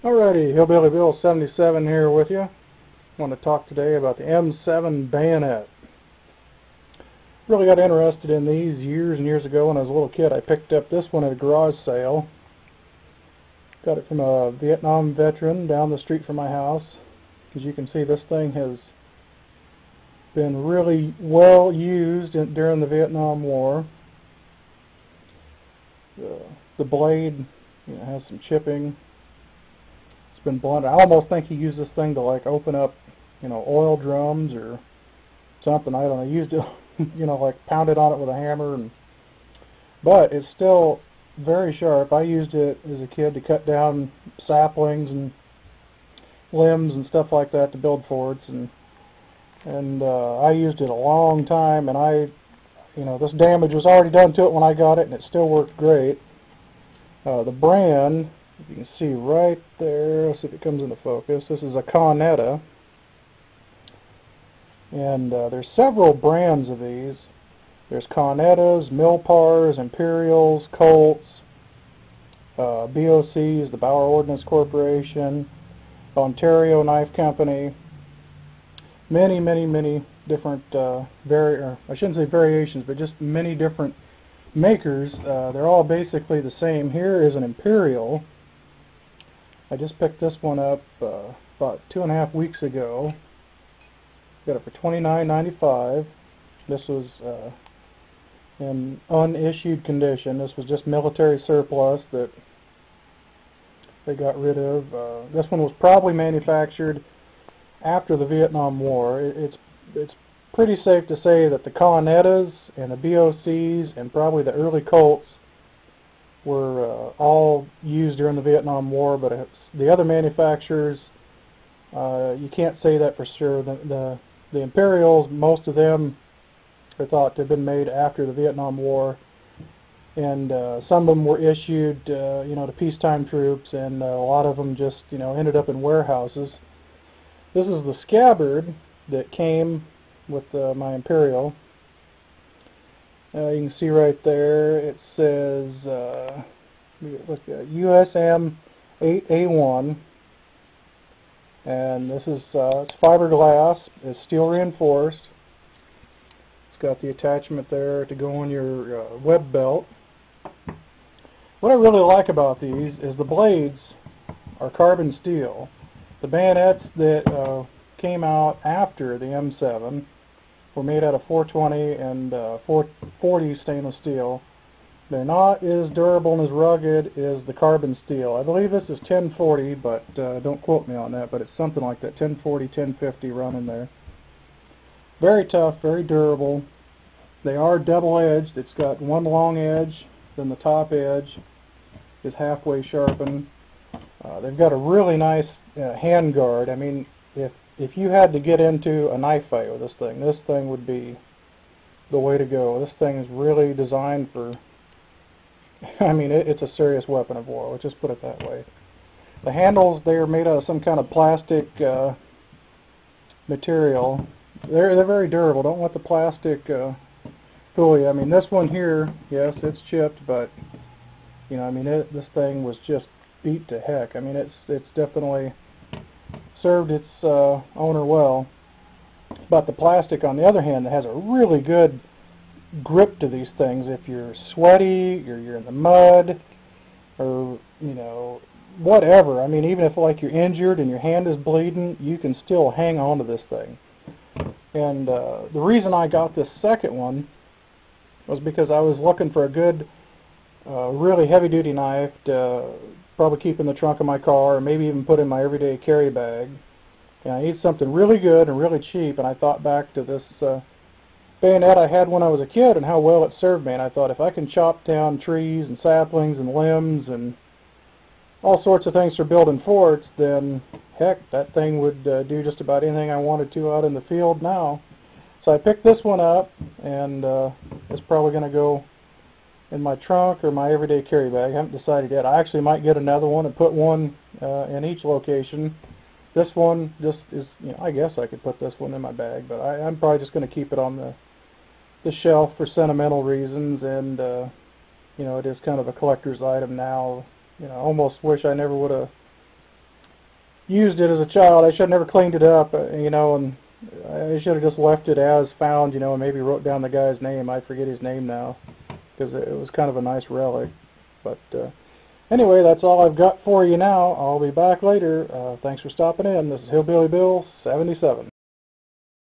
Alrighty, Hillbilly Bill 77 here with you. I want to talk today about the M7 Bajonet. Really got interested in these years and years ago when I was a little kid. I picked up this one at a garage sale. Got it from a Vietnam veteran down the street from my house. As you can see, this thing has been really well used during the Vietnam War. The blade has some chipping. Been blunted. I almost think he used this thing to like open up, oil drums or something. I don't know. He used it, like pounded on it with a hammer, but it's still very sharp. I used it as a kid to cut down saplings and limbs and stuff like that to build forts, and I used it a long time, and this damage was already done to it when I got it, and it still worked great. The brand, if you can see right there, let's see if it comes into focus. This is a Cornetta, and there's several brands of these. There's Cornettas, Milpars, Imperials, Colts, BOCs, the Bauer Ordnance Corporation, Ontario Knife Company. Many different I shouldn't say variations, but just many different makers. They're all basically the same. Here is an Imperial. I just picked this one up about 2.5 weeks ago. Got it for $29.95. This was in unissued condition. This was just military surplus that they got rid of. This one was probably manufactured after the Vietnam War. It's pretty safe to say that the Cornettas and the BOCs and probably the early Colts were all used during the Vietnam War, but the other manufacturers, you can't say that for sure. The Imperials, most of them are thought to have been made after the Vietnam War, and some of them were issued, to peacetime troops, and a lot of them just, ended up in warehouses. This is the scabbard that came with my Imperial. You can see right there, it says USM 8A1, and this is it's fiberglass. It's steel reinforced. It's got the attachment there to go on your web belt. What I really like about these is the blades are carbon steel. The bayonets that came out after the M7 were made out of 420 and 440 stainless steel. They're not as durable and as rugged as the carbon steel. I believe this is 1040, but don't quote me on that, but it's something like that, 1040, 1050 running there. Very tough, very durable. They are double-edged. It's got one long edge, then the top edge is halfway sharpened. They've got a really nice hand guard. I mean, if you had to get into a knife fight with this thing would be the way to go. This thing is really designed for, it's a serious weapon of war. Let's just put it that way. The handles, they're made out of some kind of plastic material. They're very durable. Don't let the plastic fool you. This one here, yes, it's chipped, but this thing was just beat to heck. It's definitely served its owner well. But the plastic, on the other hand, has a really good grip to these things. If you're sweaty, or you're in the mud, or whatever. Even if like you're injured and your hand is bleeding, you can still hang on to this thing. And the reason I got this second one was because I was looking for a good, really heavy-duty knife to probably keep in the trunk of my car, or maybe even put in my everyday carry bag. And I need something really good and really cheap, and I thought back to this bayonet I had when I was a kid and how well it served me, and I thought if I can chop down trees and saplings and limbs and all sorts of things for building forts, then heck, that thing would do just about anything I wanted to out in the field now. So I picked this one up, and it's probably going to go in my trunk or my everyday carry bag. I haven't decided yet. I actually might get another one and put one in each location. This one just is, I guess I could put this one in my bag, but I'm probably just going to keep it on the shelf for sentimental reasons, and it is kind of a collector's item now. I almost wish I never would have used it as a child. I should have never cleaned it up, you know, and I should have just left it as found, you know, and maybe wrote down the guy's name. I forget his name now, because it was kind of a nice relic. But anyway, that's all I've got for you now. I'll be back later. Thanks for stopping in. This is Hillbilly Bill 77.